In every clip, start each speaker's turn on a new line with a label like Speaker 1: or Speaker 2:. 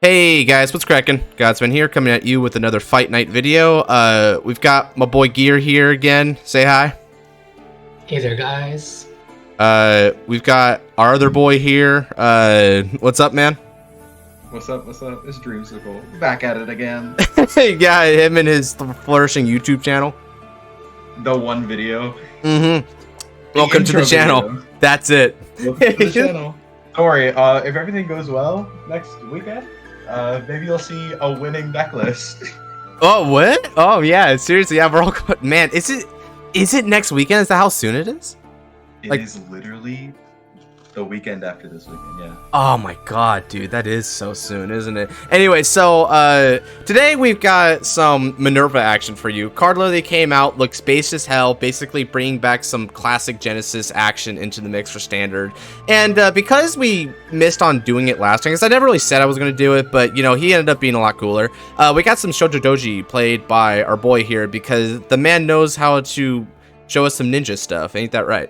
Speaker 1: Hey guys, what's cracking? Godsman here, coming at you with another Fight Night video. We've got my boy Gear here again. Say hi.
Speaker 2: Hey there, guys.
Speaker 1: We've got our other boy here. What's up, man?
Speaker 3: What's up? What's up? It's Dreamsicle. Back at it again.
Speaker 1: Yeah, him and his flourishing YouTube channel.
Speaker 3: The one video.
Speaker 1: Welcome to the channel.
Speaker 3: Video.
Speaker 1: That's it.
Speaker 3: Welcome to the channel. Don't worry, if everything goes well next weekend, maybe you'll see a winning deck list.
Speaker 1: Oh, what? Oh, yeah, seriously, yeah, we're all good. Man, is it next weekend? Is that how soon it is?
Speaker 3: It is literally the weekend after this weekend, yeah.
Speaker 1: Oh my god, dude, that is so soon, isn't it? Anyway, so today we've got some Minerva action for you. Card literally came out, looks base as hell, basically bringing back some classic Genesis action into the mix for Standard. And because we missed on doing it last time, because I never really said I was going to do it, but you know, he ended up being a lot cooler. We got some Shojodoji played by our boy here because the man knows how to show us some ninja stuff. Ain't that right?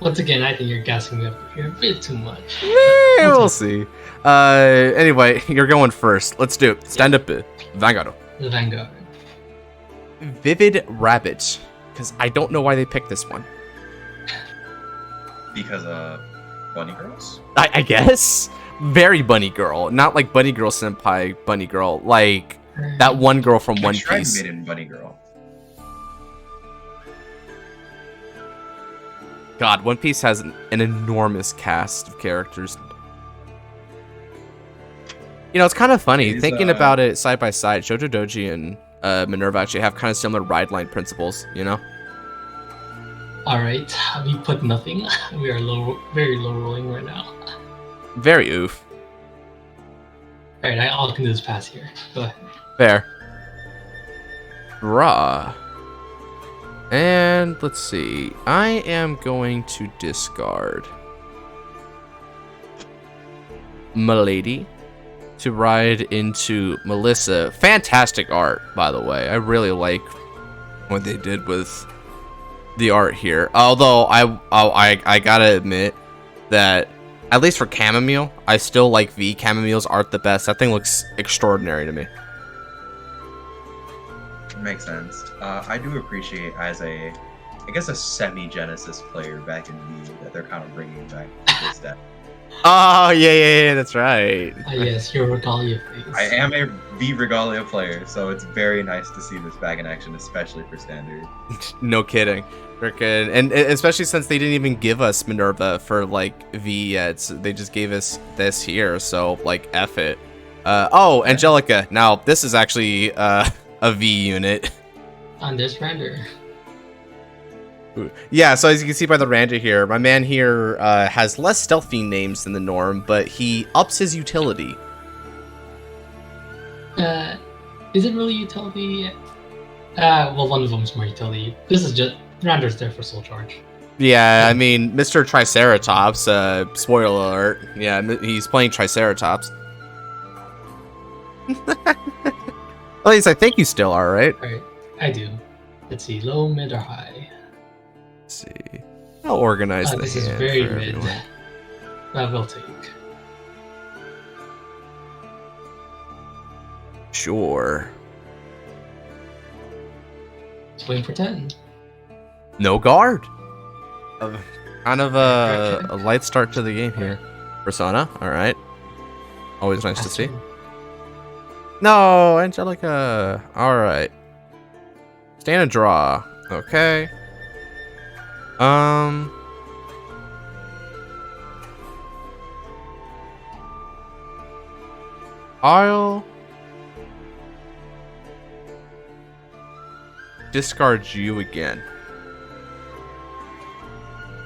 Speaker 2: Once again, I think you're gassing me up here a bit too much.
Speaker 1: We'll see. Anyway, you're going first. Let's do it. Stand up, Vanguard.
Speaker 2: The Vanguard.
Speaker 1: Vivid Rabbit. Because I don't know why they picked this one.
Speaker 3: Because, bunny girls?
Speaker 1: I guess? Very bunny girl. Not like bunny girl senpai bunny girl. Like that one girl from One Piece.
Speaker 3: Maiden bunny girl.
Speaker 1: God, One Piece has an enormous cast of characters. You know, it's kind of funny thinking about it side by side. Shojodoji and Minerva actually have kind of similar ride line principles, you know?
Speaker 2: Alright, we put nothing. We are very low rolling right now.
Speaker 1: Very oof.
Speaker 2: Alright, I can do this pass here. Go ahead.
Speaker 1: Fair. Draw. And let's see. I am going to discard Milady to ride into Melissa. Fantastic art, by the way. I really like what they did with the art here. Although I gotta admit that at least for Chamomile, I still like V Chamomile's art the best. That thing looks extraordinary to me.
Speaker 3: Makes sense. I do appreciate as I guess a semi-Genesis player back in V that they're kind of bringing back this deck.
Speaker 1: Oh, yeah, that's right.
Speaker 2: Yes, your Regalia face.
Speaker 3: I am a V Regalia player, so it's very nice to see this back in action, especially for Standard.
Speaker 1: No kidding. Frickin'. And especially since they didn't even give us Minerva for, like, V yet. So they just gave us this here, so, like, F it. Oh, Angelica. Now, this is actually, a V unit.
Speaker 2: On this render.
Speaker 1: Yeah, so as you can see by the render here, my man here has less stealthy names than the norm, but he ups his utility.
Speaker 2: Is it really utility? Well, one of them is more utility. This is just render's there for soul charge.
Speaker 1: Yeah, I mean, Mr. Triceratops, spoiler alert. Yeah, he's playing Triceratops. At least I think you still are, right?
Speaker 2: Alright, I do. Let's see, low, mid, or high?
Speaker 1: Let's see. I'll organize the
Speaker 2: this
Speaker 1: hand
Speaker 2: is very
Speaker 1: for
Speaker 2: mid.
Speaker 1: everyone.
Speaker 2: That will take.
Speaker 1: Sure.
Speaker 2: Swing for 10.
Speaker 1: No guard. Kind of a light start to the game here. Persona, alright. Always nice to see. No, Angelica. Alright. Stand and draw. Okay. I'll discard you again.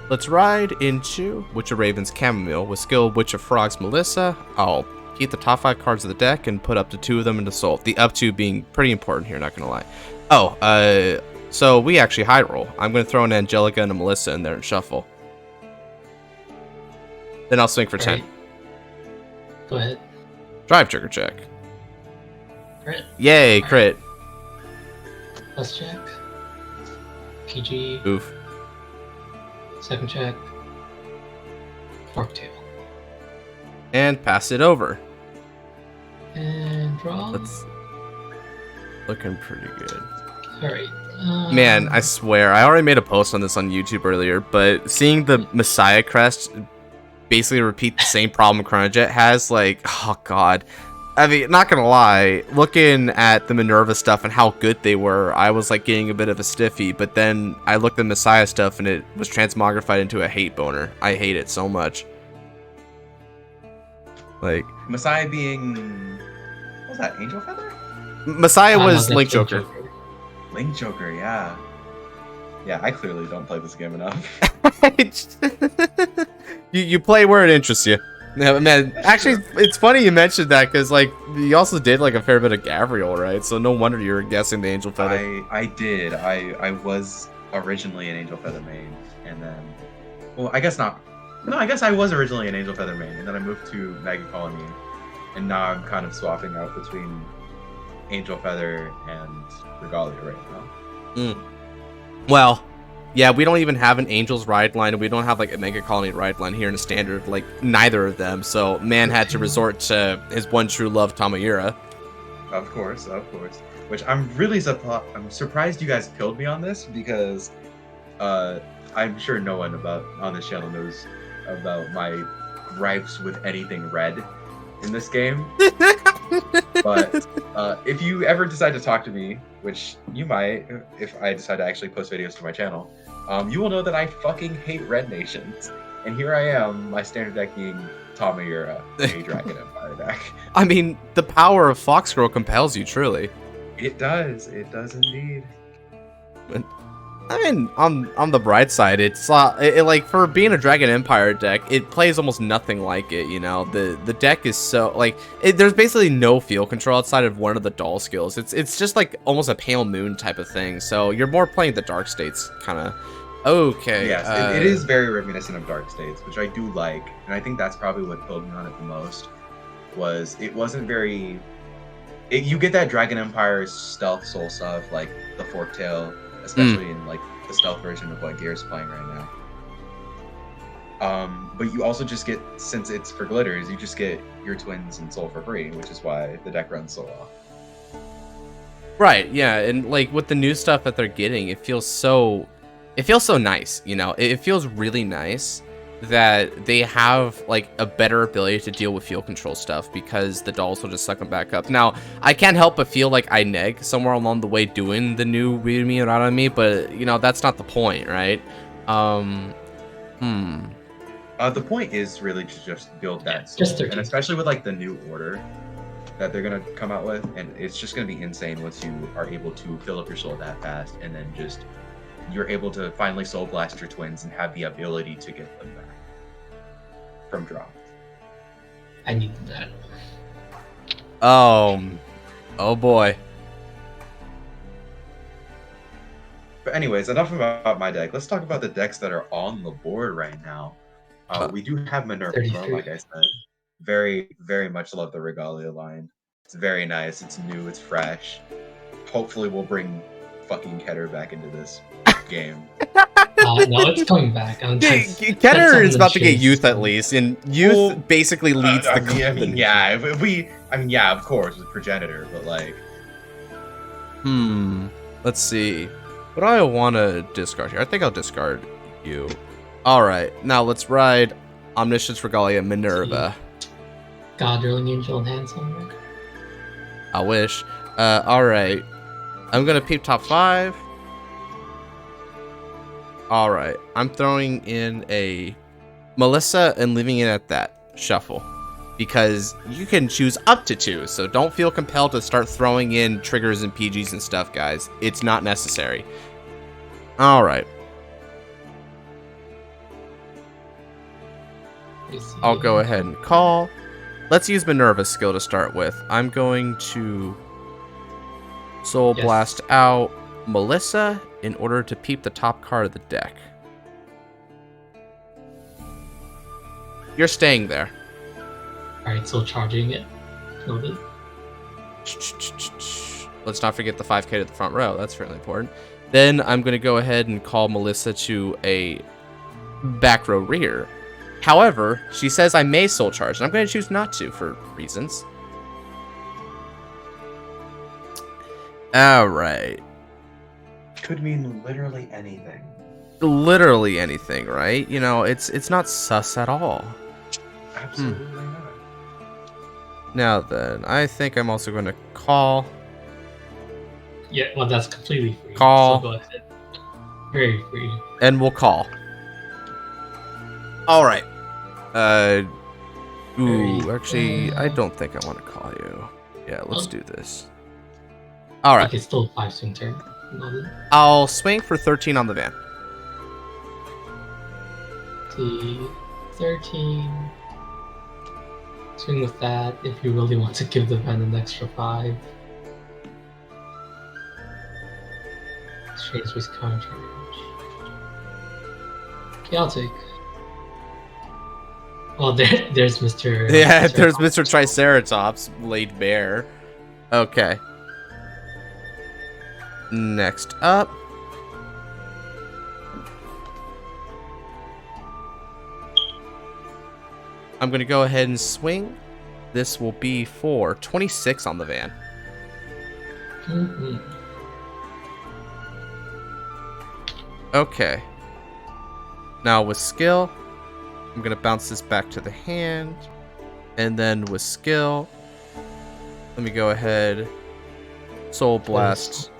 Speaker 1: Let's ride into Witch of Ravens Chamomile with skill Witch of Frogs Melissa. I'll keep the top 5 cards of the deck and put up to 2 of them into soul. The up to being pretty important here, not gonna lie. Oh, so we actually high roll. I'm gonna throw an Angelica and a Melissa in there and shuffle. Then I'll swing for 10.
Speaker 2: Right. Go ahead.
Speaker 1: Drive trigger check.
Speaker 2: Crit.
Speaker 1: Yay, crit.
Speaker 2: Plus check. PG.
Speaker 1: Oof.
Speaker 2: Second check. Fork tail.
Speaker 1: and pass it over.
Speaker 2: And draw.
Speaker 1: Looking pretty good.
Speaker 2: Alright.
Speaker 1: Man, I swear, I already made a post on this on YouTube earlier, but seeing the Messiah crest basically repeat the same problem Chronojet has, like, oh god. I mean, not gonna lie, looking at the Minerva stuff and how good they were, I was like getting a bit of a stiffy, but then I looked at Messiah stuff and it was transmogrified into a hate boner. I hate it so much. Like,
Speaker 3: Messiah being, what was that, Angel Feather?
Speaker 1: Messiah was
Speaker 2: no,
Speaker 1: Link
Speaker 2: that's
Speaker 1: Joker.
Speaker 3: Link Joker, yeah. Yeah, I clearly don't play this game enough.
Speaker 1: you play where it interests you. Yeah, man, actually, it's funny you mentioned that, because, like, you also did, like, a fair bit of Gabriel, right? So no wonder you were guessing the Angel Feather.
Speaker 3: I did. I was originally an Angel Feather main, and then... Well, I guess not. No, I guess I was originally an Angel Feather main, and then I moved to Mega Colony, and now I'm kind of swapping out between Angel Feather and Regalia right now.
Speaker 1: Well, yeah, we don't even have an Angels ride line, and we don't have like a Mega Colony ride line here in a standard, like neither of them. So man had to resort to his one true love, Tamayura.
Speaker 3: Of course. Which I'm really I'm surprised you guys killed me on this, because I'm sure no one on this channel knows about my gripes with anything red in this game. But if you ever decide to talk to me, which you might if I decide to actually post videos to my channel, you will know that I fucking hate red nations. And here I am, my standard deck being Tamayura, a Dragon Empire deck.
Speaker 1: I mean, the power of Fox Girl compels you, truly.
Speaker 3: It does indeed.
Speaker 1: I mean, on the bright side, it's like, for being a Dragon Empire deck, it plays almost nothing like it. You know, the deck is so like there's basically no field control outside of one of the doll skills. It's just like almost a Pale Moon type of thing. So you're more playing the Dark States kind of. Okay.
Speaker 3: Yes, it is very reminiscent of Dark States, which I do like, and I think that's probably what killed me on it the most. Was it wasn't very. You get that Dragon Empire stealth soul stuff like the Fork Tail. Especially in like the stealth version of what Gear's playing right now. But you also just get, since it's for glitters, you just get your twins and soul for free, which is why the deck runs so well.
Speaker 1: Right, yeah, and like with the new stuff that they're getting, it feels so nice, you know? It feels really nice that they have like a better ability to deal with field control stuff, because the dolls will just suck them back up. Now, I can't help but feel like I neg somewhere along the way doing the new Ryumi and Rarami, but you know, that's not the point, right?
Speaker 3: The point is really to just build that soul, and especially with like the new order that they're gonna come out with, and it's just gonna be insane once you are able to fill up your soul that fast, and then just you're able to finally soul blast your twins and have the ability to get them back from draw.
Speaker 2: I need that.
Speaker 1: Oh boy.
Speaker 3: But anyways, enough about my deck. Let's talk about the decks that are on the board right now. We do have Minerva, like I said. Very, very much love the Regalia line. It's very nice. It's new. It's fresh. Hopefully, we'll bring fucking Kaer back into this game.
Speaker 2: No, it's coming back.
Speaker 1: Kaer is about to get youth at least, and youth basically leads the
Speaker 3: company. Yeah, of course, with progenitor, but like.
Speaker 1: Let's see. What do I want to discard here? I think I'll discard you. All right, now let's ride Omniscience Regalia Minerva.
Speaker 2: God, Drilling Angel in hand somewhere.
Speaker 1: I wish. All right. I'm gonna peep top 5. All right. I'm throwing in a Melissa and leaving it at that. Shuffle. Because you can choose up to 2, so don't feel compelled to start throwing in triggers and PGs and stuff, guys. It's not necessary. All right. I'll go ahead and call. Let's use Minerva's skill to start with. I'm going to Soul Blast out Melissa in order to peep the top card of the deck. You're staying there.
Speaker 2: Alright, so charging it. Noted.
Speaker 1: Let's not forget the 5k to the front row. That's really important. Then I'm going to go ahead and call Melissa to a back row rear. However, she says I may soul charge, and I'm going to choose not to for reasons. Alright.
Speaker 3: Could mean literally anything.
Speaker 1: Literally anything, right? You know, it's not sus at all.
Speaker 3: Absolutely not.
Speaker 1: Now then, I think I'm also going to call.
Speaker 2: Yeah, well, that's completely free.
Speaker 1: Call.
Speaker 2: So go ahead. Very free.
Speaker 1: And we'll call. Alright. Ooh, actually, I don't think I want to call you. Yeah, let's do this. Alright.
Speaker 2: Okay, still 5 swing turn.
Speaker 1: I'll swing for 13 on the van.
Speaker 2: The 13. Swing with that if you really want to give the van an extra 5. Exchange with counter charge. Okay, I'll take. Well, there's Mr.
Speaker 1: Yeah, there's Mr. Triceratops laid bare. Okay. Next up. I'm going to go ahead and swing. This will be for 26 on the van.
Speaker 2: Mm-hmm.
Speaker 1: Okay. Now with skill, I'm going to bounce this back to the hand. And then with skill, let me go ahead, Soul Blast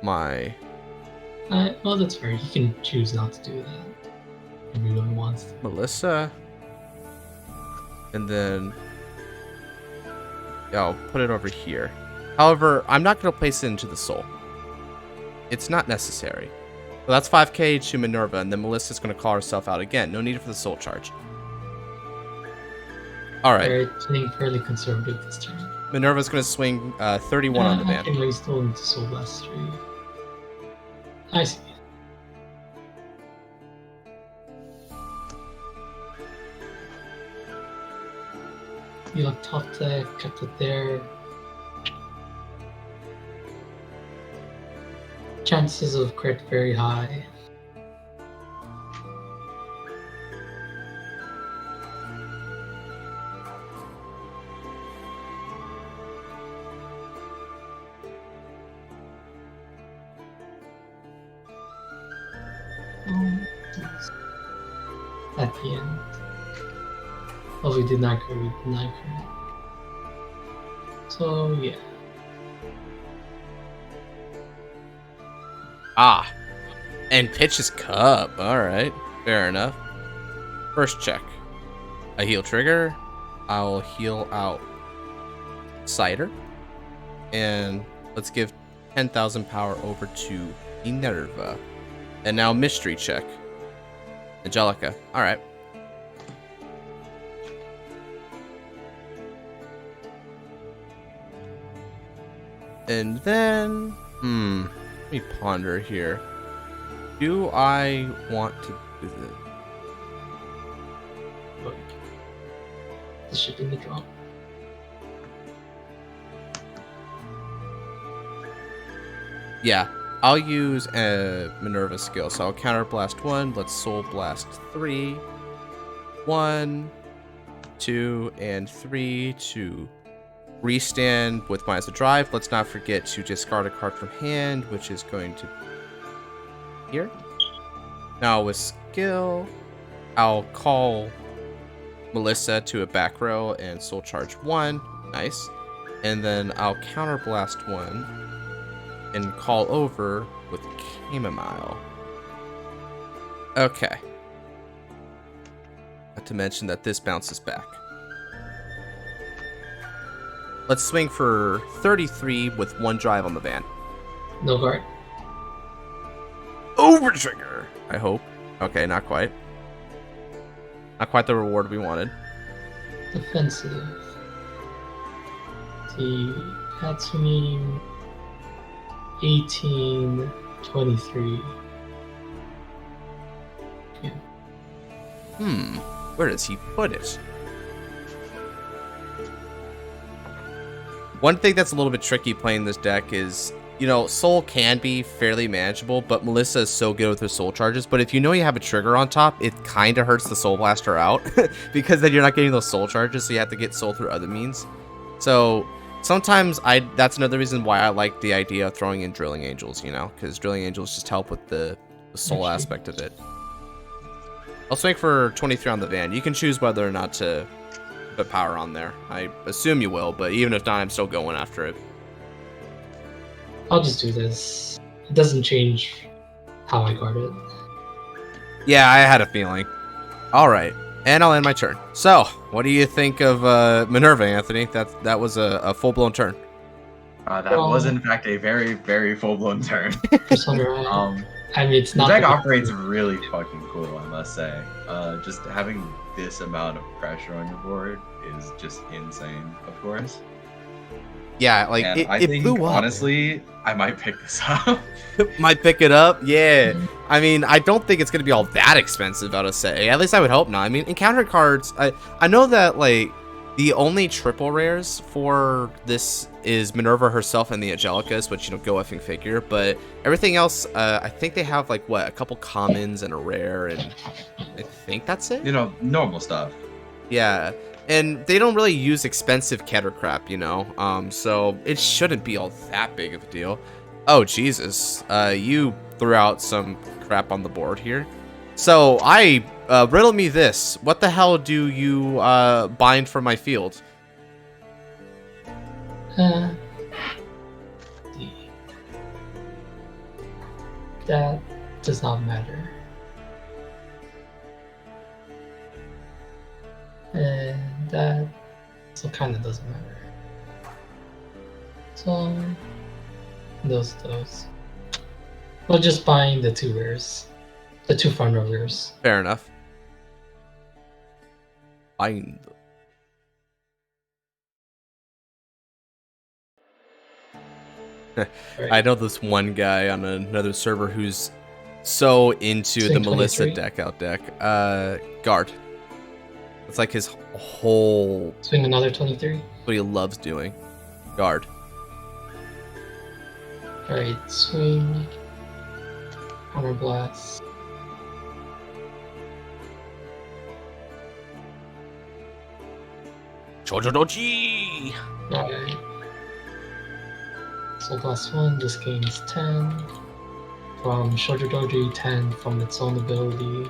Speaker 1: my...
Speaker 2: well, that's fair. You can choose not to do that if you really wants to.
Speaker 1: Melissa. And then... yeah, I'll put it over here. However, I'm not going to place it into the soul. It's not necessary. So that's 5k to Minerva, and then Melissa's going to call herself out again. No need for the soul charge. Alright.
Speaker 2: They're playing fairly conservative this turn.
Speaker 1: Minerva's going to swing 31 on the van.
Speaker 2: I can raise still into Soul Blast 3. I see. You look top deck, kept it there. Chances of crit very high. At the end. Well, we did not crit, So, yeah.
Speaker 1: Ah. And pitches cup. Alright. Fair enough. First check. A heal trigger. I'll heal out Cider. And let's give 10,000 power over to Minerva. And now mystery check. Angelica. Alright. And then... let me ponder here. Do I want to do this?
Speaker 2: Look. The shipping the drop.
Speaker 1: Yeah. I'll use a Minerva skill. So I'll counter blast 1. Let's soul blast 3. 1, 2, and 3 to restand with minus a drive. Let's not forget to discard a card from hand, which is going to be here. Now with skill, I'll call Melissa to a back row and soul charge 1. Nice. And then I'll counter blast 1 and call over with Chamomile. Okay. Not to mention that this bounces back. Let's swing for 33 with 1 drive on the van.
Speaker 2: No guard.
Speaker 1: Over trigger, I hope. Okay, not quite. Not quite the reward we wanted.
Speaker 2: Defensive. The Hatsumi 18, 23. Yeah.
Speaker 1: Where does he put it? One thing that's a little bit tricky playing this deck is you know, Soul can be fairly manageable, but Melissa is so good with her Soul charges. But if you know you have a trigger on top, it kind of hurts the Soul Blaster out because then you're not getting those Soul charges, so you have to get Soul through other means. So sometimes that's another reason why I like the idea of throwing in Drilling Angels, you know, because Drilling Angels just help with the Soul aspect of it. I'll swing for 23 on the van. You can choose whether or not to put power on there. I assume you will, but even if not, I'm still going after it.
Speaker 2: I'll just do this. It doesn't change how I guard it.
Speaker 1: Yeah, I had a feeling. All right, and I'll end my turn. So, what do you think of Minerva, Anthony? That was a full-blown turn.
Speaker 3: That was in fact a very, very full-blown turn.
Speaker 2: I mean, it's not.
Speaker 3: The deck operates really fucking cool, I must say. Just having this amount of pressure on your board is just insane, of course.
Speaker 1: Yeah, like
Speaker 3: and
Speaker 1: it
Speaker 3: think,
Speaker 1: blew up.
Speaker 3: Honestly, I might pick this up.
Speaker 1: Might pick it up, yeah. I mean, I don't think it's gonna be all that expensive, I would say. At least I would hope not. I mean, encounter cards. I know that like the only triple rares for this is Minerva herself and the Angelicas, which, you know, go effing figure. But everything else, I think they have like what, a couple commons and a rare, and I think that's it.
Speaker 3: You know, normal stuff.
Speaker 1: Yeah. And they don't really use expensive Kaer crap, you know, so it shouldn't be all that big of a deal. Oh, Jesus. You threw out some crap on the board here. So, riddle me this. What the hell do you bind for my field?
Speaker 2: That does not matter. And that so kind of doesn't matter. So those. We'll just bind the two rares, the two front row rares.
Speaker 1: Fair enough. Bind.
Speaker 2: Right.
Speaker 1: I know this one guy on another server who's so into
Speaker 2: Swing
Speaker 1: the Melissa
Speaker 2: 23?
Speaker 1: deck out deck. Guard. It's like his whole,
Speaker 2: Swing another 23.
Speaker 1: what he loves doing. Guard.
Speaker 2: Alright, swing. Counter blast.
Speaker 1: Shojodoji!
Speaker 2: Alright. So plus 1, this gains 10. From Shojodoji, 10 from its own ability.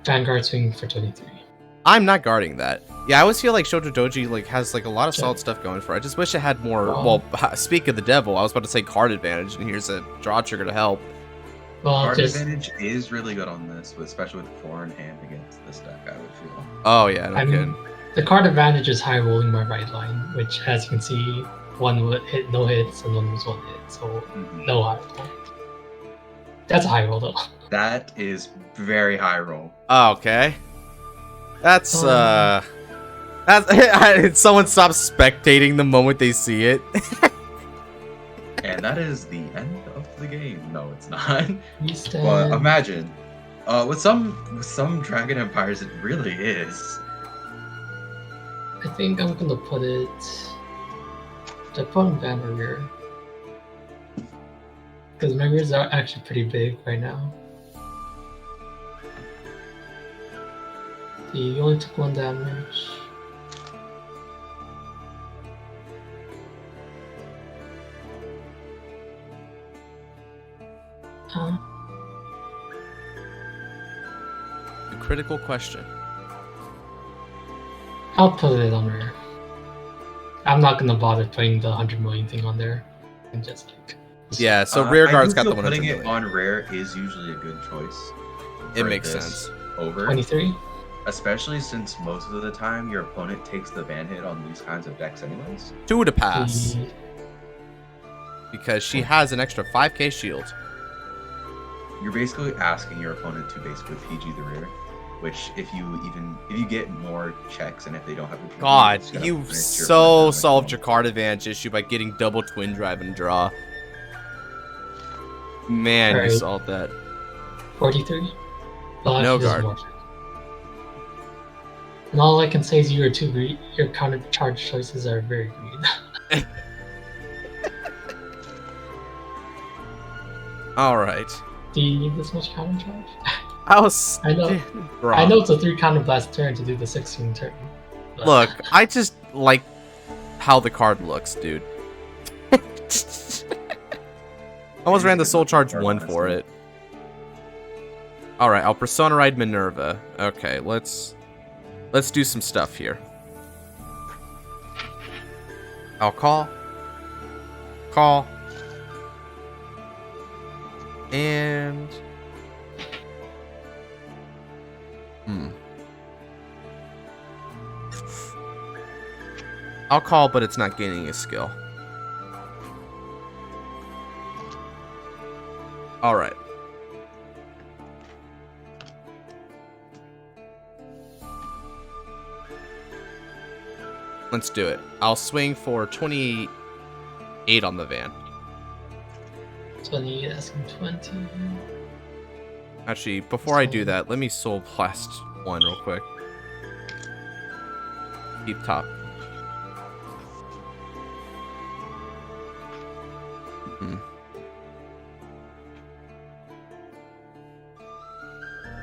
Speaker 2: Vanguard swing for 23.
Speaker 1: I'm not guarding that. Yeah, I always feel like Shojodoji like has like a lot of solid stuff going for it. I just wish it had more. Well, speak of the devil, I was about to say card advantage, and here's a draw trigger to help.
Speaker 2: Well,
Speaker 3: Card advantage is really good on this, especially with 4 in hand against this deck, I would feel.
Speaker 1: Oh yeah, no
Speaker 2: I
Speaker 1: kidding.
Speaker 2: mean, the card advantage is high rolling my right line, which, as you can see, one would hit no hits and one was one hit, so no high roll. That's a high roll though.
Speaker 3: That is very high roll.
Speaker 1: Oh, okay. That's someone stops spectating the moment they see it.
Speaker 3: And that is the end of the game. No, it's not.
Speaker 2: He's
Speaker 3: But
Speaker 2: dead.
Speaker 3: imagine, with some Dragon Empires, it really is.
Speaker 2: I think I'm gonna put it. I put in Van rear. Because my rears are actually pretty big right now. You only took 1 damage.
Speaker 1: The critical question.
Speaker 2: I'll put it on rare. I'm not gonna bother putting the 100 million thing on there. And just like.
Speaker 1: Yeah, so rear guard's got the 100
Speaker 3: putting it
Speaker 1: million.
Speaker 3: on rare is usually a good choice.
Speaker 1: It
Speaker 3: for
Speaker 1: makes
Speaker 3: this
Speaker 1: sense.
Speaker 3: Over
Speaker 2: 23?
Speaker 3: Especially since most of the time your opponent takes the ban hit on these kinds of decks anyways.
Speaker 1: 2 to pass. Because she has an extra 5k shield.
Speaker 3: You're basically asking your opponent to basically PG the rear, which if you get more checks and if they don't have a PG,
Speaker 1: God,
Speaker 3: it's gonna
Speaker 1: you
Speaker 3: prevent your
Speaker 1: so
Speaker 3: opponent
Speaker 1: solved
Speaker 3: from-
Speaker 1: your card advantage issue by getting double twin drive and draw. Man, you
Speaker 2: Alright.
Speaker 1: solved that.
Speaker 2: 43? Well,
Speaker 1: No
Speaker 2: actually, there's
Speaker 1: guard.
Speaker 2: more. And all I can say is you are too green. Your counter charge choices are very green.
Speaker 1: All right.
Speaker 2: Do you need this much counter charge?
Speaker 1: I was.
Speaker 2: I know.
Speaker 1: Bro.
Speaker 2: I know it's a 3 counter blast turn to do the 16 turn. But
Speaker 1: Look, I just like how the card looks, dude. Almost ran the Soul Charge 1 for it. Alright, I'll Persona Ride Minerva. Okay, let's do some stuff here. I'll call. And... I'll call, but it's not gaining a skill. Alright. Let's do it. I'll swing for 28 on the van.
Speaker 2: 20, asking 20.
Speaker 1: Actually, before I do that, let me Soul Blast 1 real quick. Keep top.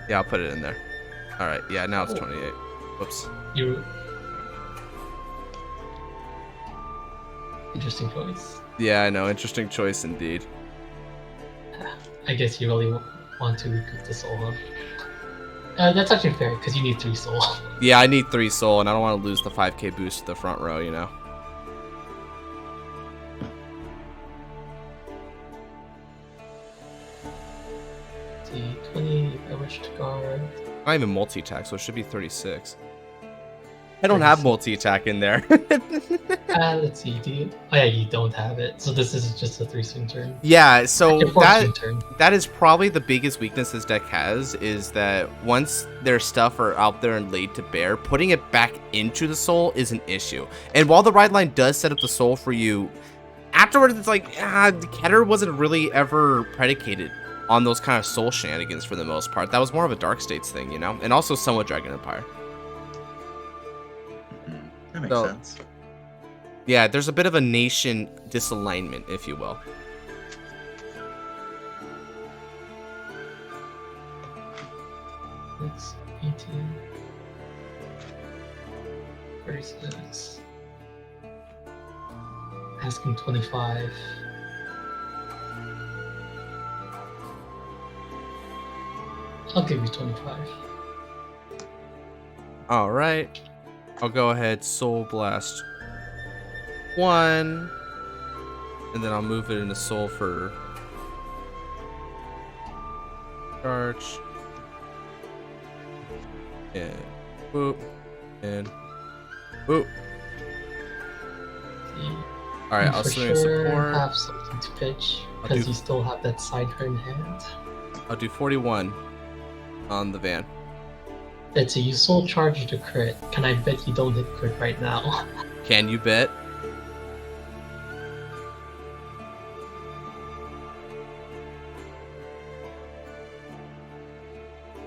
Speaker 1: Yeah, I'll put it in there. Alright, yeah, now it's 28. Whoops.
Speaker 2: You. Interesting choice.
Speaker 1: Yeah, I know. Interesting choice indeed.
Speaker 2: I guess you really want to recoup the soul, huh? That's actually fair, because you need 3 soul.
Speaker 1: Yeah, I need 3 soul, and I don't want to lose the 5k boost to the front row, you know?
Speaker 2: See, 20 if I wish to guard.
Speaker 1: I don't even multi-attack, so it should be 36. I don't have multi-attack in there.
Speaker 2: Let's see, do you? Oh yeah, you don't have it. So this is just a 3-swing turn.
Speaker 1: Yeah, so
Speaker 2: Your 4-swing turn.
Speaker 1: that is probably the biggest weakness this deck has, is that once their stuff are out there and laid to bear, putting it back into the soul is an issue. And while the ride line does set up the soul for you, afterwards it's like, Kaer wasn't really ever predicated on those kind of soul shenanigans for the most part. That was more of a Dark States thing, you know? And also somewhat Dragon Empire.
Speaker 3: That makes sense.
Speaker 1: Yeah, there's a bit of a nation disalignment, if you will.
Speaker 2: It's 18. 36. Asking 25. I'll give you 25.
Speaker 1: Alright. I'll go ahead, Soul Blast 1. And then I'll move it into Soul for charge. And whoop. And whoop. Alright, I'll swing support.
Speaker 2: Have something to pitch, because you still have that side turn hand.
Speaker 1: I'll do 41 on the van.
Speaker 2: Let's see, you soul charge to crit. Can I bet you don't hit crit right now?
Speaker 1: Can you bet?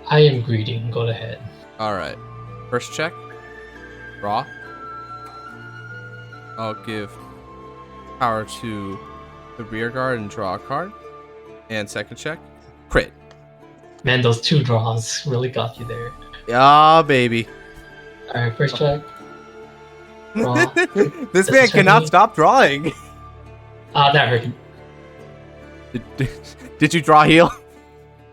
Speaker 2: I am greedy. Go ahead.
Speaker 1: Alright. First check. Draw. I'll give power to the rear guard and draw a card. And second check. Crit.
Speaker 2: Man, those 2 draws really got you there.
Speaker 1: Yeah, baby.
Speaker 2: Alright, first check. Draw.
Speaker 1: This man cannot stop drawing.
Speaker 2: That hurt.
Speaker 1: Did you draw heal?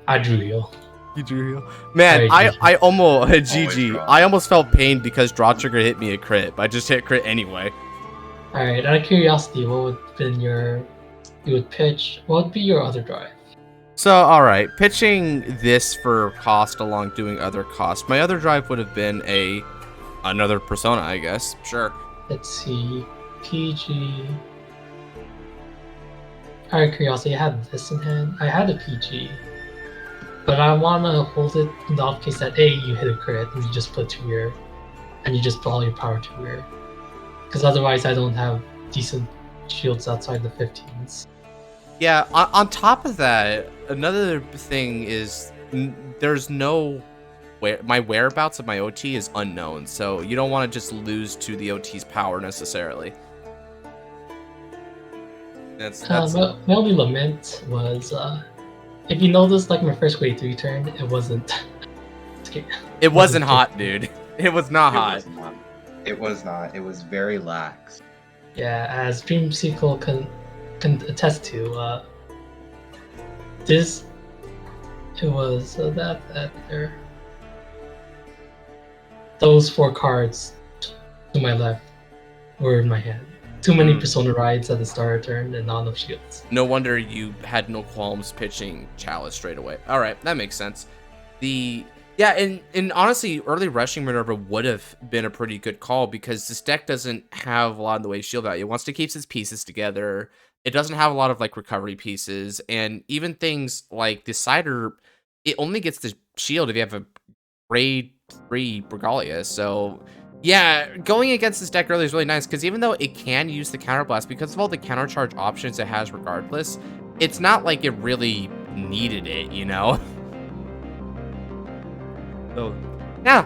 Speaker 2: I drew heal.
Speaker 1: You drew heal. Man, I almost GG. I almost felt pain because draw trigger hit me a crit, but I just hit crit anyway.
Speaker 2: Alright, out of curiosity, what would have been your... You would pitch... What would be your other drive?
Speaker 1: So, alright, pitching this for cost along doing other cost. My other drive would have been another Persona, I guess. Sure.
Speaker 2: Let's see... PG... Out of curiosity, I had this in hand. I had a PG. But I want to hold it in the off case that A, you hit a crit, and you just put to rear. And you just put all your power to rear. Because otherwise I don't have decent shields outside the 15s.
Speaker 1: Yeah, on top of that, another thing is there's no... my whereabouts of my OT is unknown, so you don't want to just lose to the OT's power necessarily. That's
Speaker 2: My only lament was If you notice, like my first wave 3 turn, it wasn't.
Speaker 1: It wasn't hot, dude. It was not hot.
Speaker 3: It was not. It was very lax.
Speaker 2: Yeah, as Dream Sequel can attest to, this it was that there. Those 4 cards to my left were in my hand. Too many Persona rides at the start of turn and not enough shields.
Speaker 1: No wonder you had no qualms pitching Chalice straight away. All right, that makes sense. And honestly, early rushing Minerva would have been a pretty good call because this deck doesn't have a lot in the way of shield value. It wants to keep its pieces together. It doesn't have a lot of like recovery pieces, and even things like Decider, it only gets the shield if you have a grade 3 Regalia. So yeah, going against this deck early is really nice because even though it can use the counterblast, because of all the countercharge options it has regardless, it's not like it really needed it, you know? So yeah,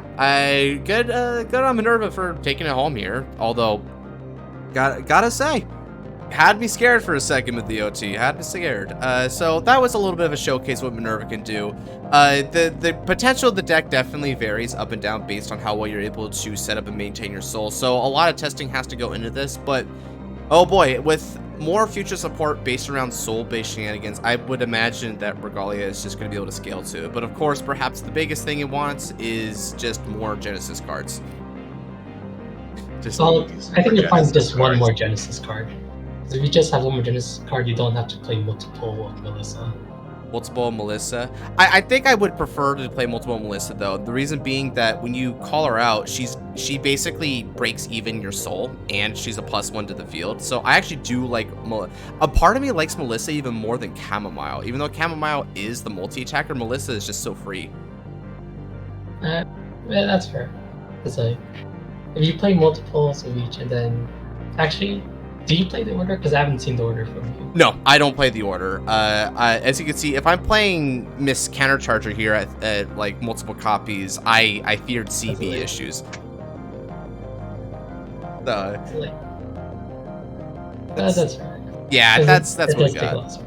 Speaker 1: good on Minerva for taking it home here. Although, gotta say, had me scared for a second with the OT. Had me scared. So that was a little bit of a showcase what Minerva can do. The potential of the deck definitely varies up and down based on how well you're able to set up and maintain your soul. So a lot of testing has to go into this, but oh boy, with more future support based around soul-based shenanigans, I would imagine that Regalia is just going to be able to scale to it. But of course, perhaps the biggest thing it wants is just more Genesis cards.
Speaker 2: Well, I think you'll find just one more Genesis card. Because if you just have one more Genesis card, you don't have to play multiple of Melissa.
Speaker 1: Multiple Melissa. I think I would prefer to play multiple Melissa though. The reason being that when you call her out, she basically breaks even your soul, and she's a +1 to the field. So I actually do like a part of me likes Melissa even more than Chamomile. Even though Chamomile is the multi-attacker, Melissa is just so free.
Speaker 2: Yeah, that's fair. It's like if you play multiples of each, and then actually. Do you play the order? Because I haven't seen the order from you.
Speaker 1: No, I don't play the order. As you can see, if I'm playing Miss Countercharger here at like multiple copies, I feared CB issues.
Speaker 2: That's right.
Speaker 1: Yeah, that's what we got.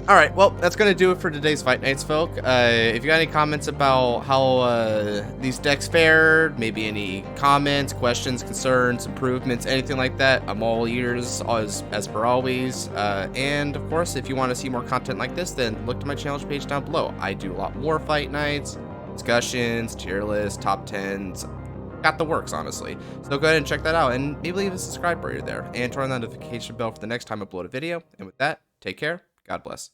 Speaker 1: All right, well, that's going to do it for today's Fight Nights, folk. If you got any comments about how these decks fared, maybe any comments, questions, concerns, improvements, anything like that, I'm all ears as per always. And, of course, if you want to see more content like this, then look to my challenge page down below. I do a lot more Fight Nights, discussions, tier lists, top 10s. Got the works, honestly. So go ahead and check that out, and maybe leave a subscribe while you're there, and turn on the notification bell for the next time I upload a video. And with that, take care. God bless.